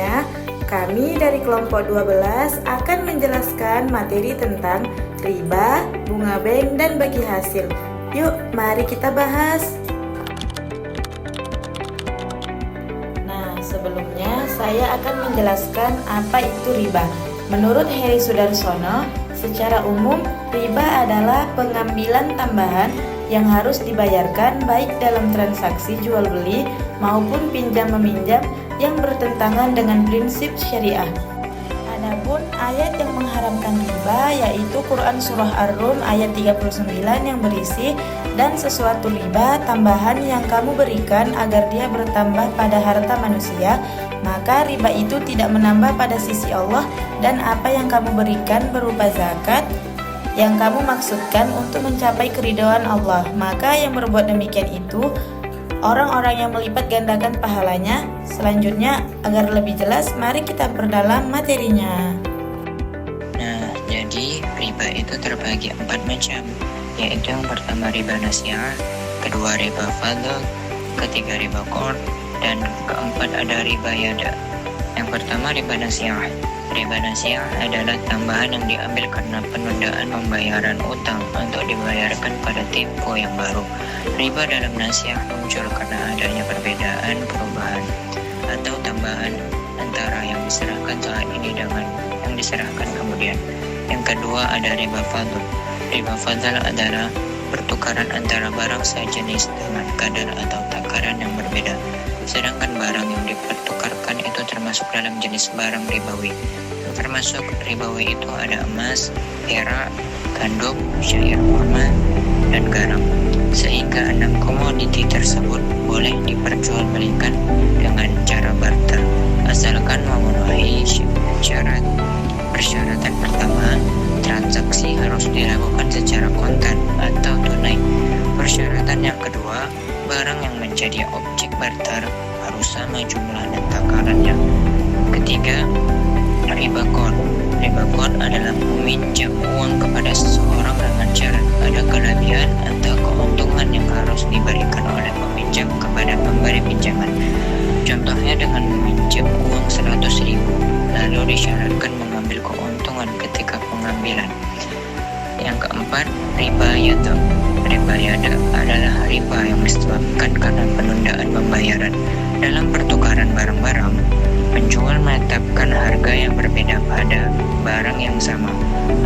semuanya, kami dari kelompok 12 akan menjelaskan materi tentang riba, bunga bank, dan bagi hasil. Yuk, mari kita bahas. Nah, sebelumnya saya akan menjelaskan apa itu riba. Menurut Heri Sudarsono, secara umum riba adalah pengambilan tambahan yang harus dibayarkan baik dalam transaksi jual beli maupun pinjam meminjam yang bertentangan dengan prinsip syariah. Adapun ayat yang mengharamkan riba yaitu Quran Surah Ar-Rum ayat 39 yang berisi, dan sesuatu riba tambahan yang kamu berikan agar dia bertambah pada harta manusia, maka riba itu tidak menambah pada sisi Allah, dan apa yang kamu berikan berupa zakat yang kamu maksudkan untuk mencapai keridhaan Allah, maka yang berbuat demikian itu orang-orang yang melipat gandakan pahalanya. Selanjutnya, agar lebih jelas, mari kita perdalam materinya. Nah, jadi riba itu terbagi 4 macam, yaitu yang pertama riba nasiah, kedua riba fadl, ketiga riba qard, dan keempat ada riba yada. Yang pertama riba nasiah. Riba nasiah adalah tambahan yang diambil karena penundaan pembayaran utang untuk dibayarkan pada tempo yang baru. Riba dalam nasiah muncul karena adanya perbedaan perubahan atau tambahan antara yang diserahkan saat ini dengan yang diserahkan kemudian. Yang kedua ada riba fadl. Riba fadl adalah pertukaran antara barang sejenis dengan kadar atau takaran yang berbeda, sedangkan barang yang dipertukarkan itu termasuk dalam jenis barang ribawi. Termasuk ribawi itu ada emas, perak, gandum, syair kurma, dan garam. Sehingga 6 komoditi tersebut boleh diperjualbelikan dengan cara barter, asalkan memenuhi syarat. Persyaratan pertama, transaksi harus dilakukan secara kontan atau tunai. Persyaratan yang kedua, barang yang menjadi objek barter harus sama jumlah dan takarannya. Ketiga, riba qard. Riba qard adalah meminjam uang kepada seseorang dengan syarat ada kelebihan atau keuntungan yang harus diberikan oleh peminjam kepada pemberi pinjaman. Contohnya dengan meminjam uang 100.000 lalu disyaratkan mengambil keuntungan ketika pengambilan. Yang keempat, riba yada. Riba yada adalah riba yang disebabkan karena penundaan pembayaran. Dalam pertukaran barang-barang, penjual menetapkan harga yang berbeda pada barang yang sama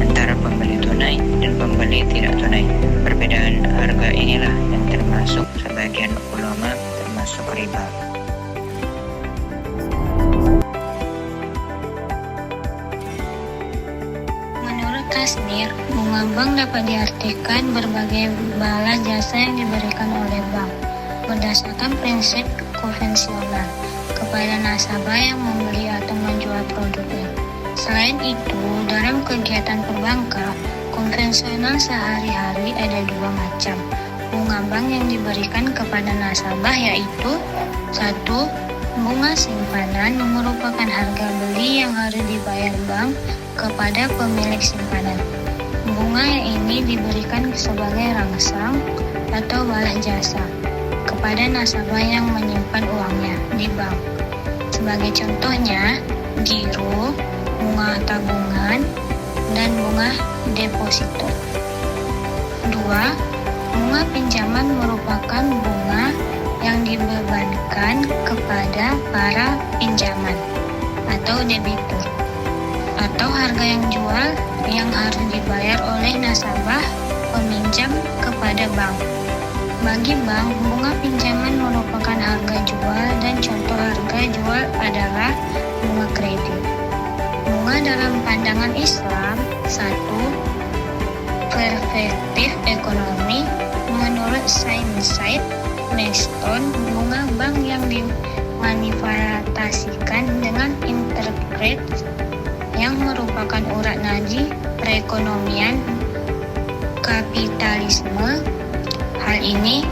antara pembeli tunai dan pembeli tidak tunai. Perbedaan harga inilah yang termasuk sebagian ulama termasuk riba. Menurut Tasnir, bunga bank dapat diartikan berbagai bala jasa yang diberikan oleh bank berdasarkan prinsip konvensional kepada nasabah yang membeli atau menjual produknya. Selain itu, dalam kegiatan perbankan konvensional sehari-hari ada 2 macam bunga bank yang diberikan kepada nasabah, yaitu 1. Bunga simpanan merupakan harga beli yang harus dibayar bank kepada pemilik simpanan. Bunga yang ini diberikan sebagai rangsang atau balas jasa kepada nasabah yang menyimpan uangnya di bank. Sebagai contohnya, giro, bunga tabungan, dan bunga deposito. 2. Bunga pinjaman merupakan bunga yang dibebankan kepada para pinjaman atau debitur, atau harga yang jual yang harus dibayar oleh nasabah peminjam kepada bank. Bagi bank, bunga pinjaman merupakan harga jual, dan contoh harga jual adalah bunga kredit. Bunga dalam pandangan Islam. 1. Perspektif ekonomi. Menurut Said Meston, bunga bank yang dimanfaatkan dengan interest yang merupakan urat nadi perekonomian kapitalisme. Hal ini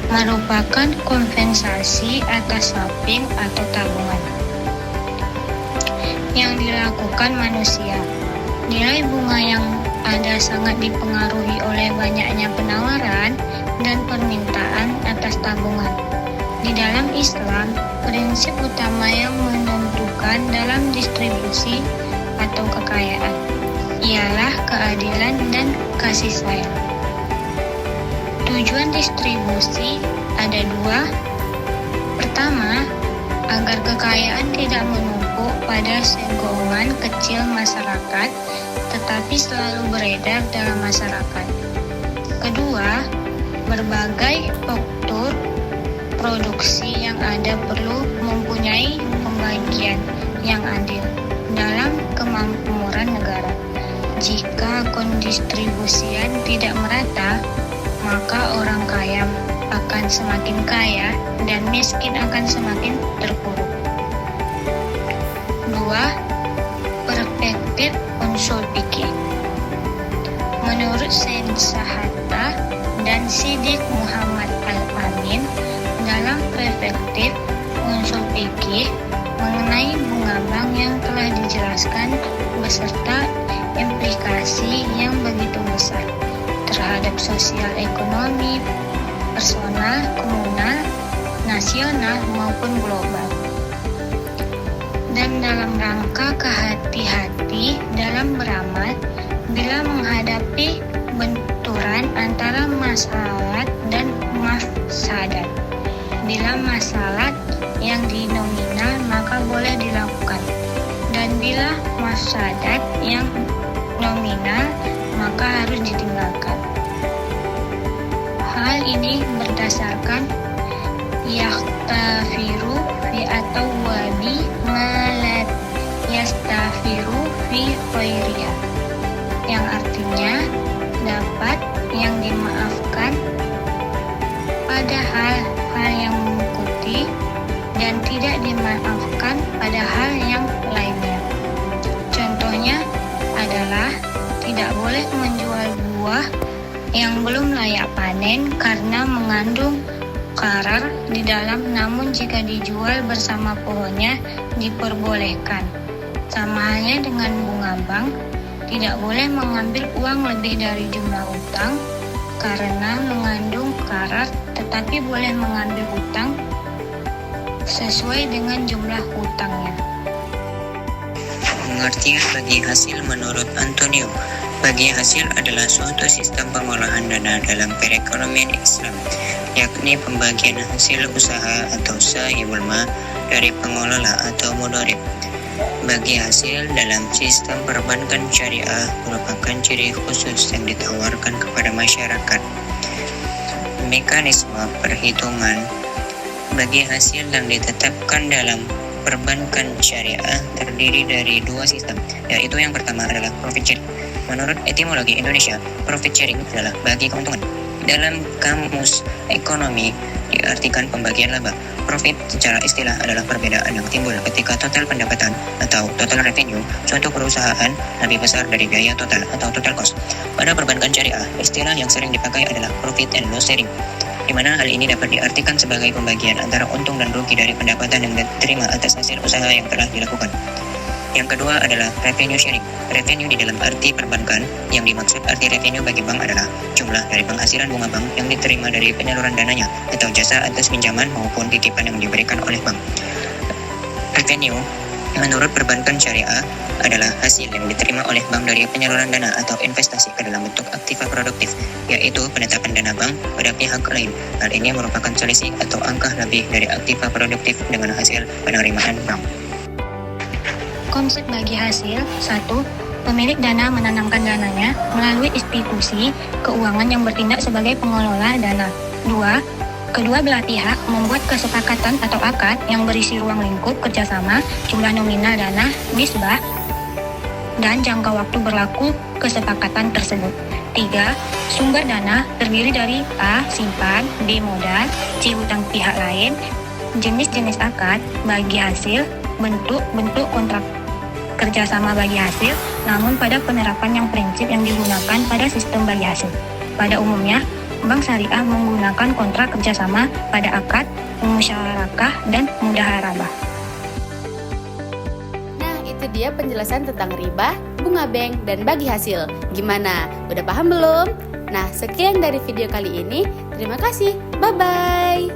merupakan kompensasi atas saving atau tabungan yang dilakukan manusia. Nilai bunga yang ada sangat dipengaruhi oleh banyaknya penawaran dan permintaan atas tabungan. Di dalam Islam, prinsip utama yang menentukan distribusi atau kekayaan, ialah keadilan dan kasih sayang. Tujuan distribusi ada dua. Pertama, agar kekayaan tidak menumpuk pada segolongan kecil masyarakat, tetapi selalu beredar dalam masyarakat. Kedua, berbagai faktor produksi yang ada perlu mempunyai pembagian yang adil dalam kemakmuran negara. Jika kondistribusian tidak merata, maka orang kaya akan semakin kaya dan miskin akan semakin terpuruk. 2. Perspektif unsur fikih. Menurut Syed Hatta dan Siddiq Muhammad Al-Amin, dalam perspektif unsur fikih mengenai bunga bank yang telah dijelaskan beserta implikasi yang begitu besar terhadap sosial ekonomi, personal, komunal, nasional maupun global. Dan dalam rangka kehati-hati dalam beramal bila menghadapi benturan antara maslahat dan mafsadat. Bila maslahat yang dinominal maka boleh dilakukan, dan bila mafsadat yang nominal maka harus ditinggalkan. Hal ini berdasarkan yastafiru fi atau wabi malat yastafiru fi khairiya, yang artinya dapat yang dimaafkan pada hal-hal yang mengikuti dan tidak dimaafkan pada hal yang lainnya. Contohnya adalah tidak boleh menjual buah yang belum layak panen karena mengandung karar di dalam, namun jika dijual bersama pohonnya diperbolehkan. Sama halnya dengan bunga bank, tidak boleh mengambil uang lebih dari jumlah utang karena mengandung karar, tetapi boleh mengambil utang sesuai dengan jumlah utangnya. Pengertian bagi hasil menurut Antonio. Bagi hasil adalah suatu sistem pengolahan dana dalam perekonomian Islam, yakni pembagian hasil usaha atau sahibul ma dari pengelola atau mudharib. Bagi hasil dalam sistem perbankan syariah merupakan ciri khusus yang ditawarkan kepada masyarakat. Mekanisme perhitungan bagi hasil yang ditetapkan dalam perbankan syariah terdiri dari dua sistem, yaitu yang pertama adalah profit sharing. Menurut etimologi Indonesia, profit sharing adalah bagi keuntungan. Dalam kamus ekonomi diartikan pembagian laba. Profit secara istilah adalah perbedaan yang timbul ketika total pendapatan atau total revenue suatu perusahaan lebih besar dari biaya total atau total cost. Pada perbankan syariah, istilah yang sering dipakai adalah profit and loss sharing, di mana hal ini dapat diartikan sebagai pembagian antara untung dan rugi dari pendapatan yang diterima atas hasil usaha yang telah dilakukan. Yang kedua adalah revenue sharing. Revenue di dalam arti perbankan, yang dimaksud arti revenue bagi bank adalah jumlah dari penghasilan bunga bank yang diterima dari penyaluran dananya atau jasa atas pinjaman maupun titipan yang diberikan oleh bank. Revenue menurut perbankan syariah adalah hasil yang diterima oleh bank dari penyaluran dana atau investasi ke dalam bentuk aktiva produktif, yaitu penetapan dana bank pada pihak lain. Hal ini merupakan selisih atau angka lebih dari aktiva produktif dengan hasil penerimaan bank. Konsep bagi hasil. 1. Pemilik dana menanamkan dananya melalui institusi keuangan yang bertindak sebagai pengelola dana. 2. Kedua belah pihak membuat kesepakatan atau akad yang berisi ruang lingkup kerjasama, jumlah nominal dana, nisbah, dan jangka waktu berlaku kesepakatan tersebut. 3. Sumber dana terdiri dari A. Simpan, B. Modal, C. Hutang pihak lain. Jenis-jenis akad bagi hasil, bentuk kontrak kerjasama bagi hasil, namun pada penerapan yang prinsip yang digunakan pada sistem bagi hasil. Pada umumnya, bank syariah menggunakan kontrak kerjasama pada akad, musyarakah, dan mudaharabah. Nah, itu dia penjelasan tentang riba, bunga bank, dan bagi hasil. Gimana? Udah paham belum? Nah, sekian dari video kali ini. Terima kasih. Bye-bye.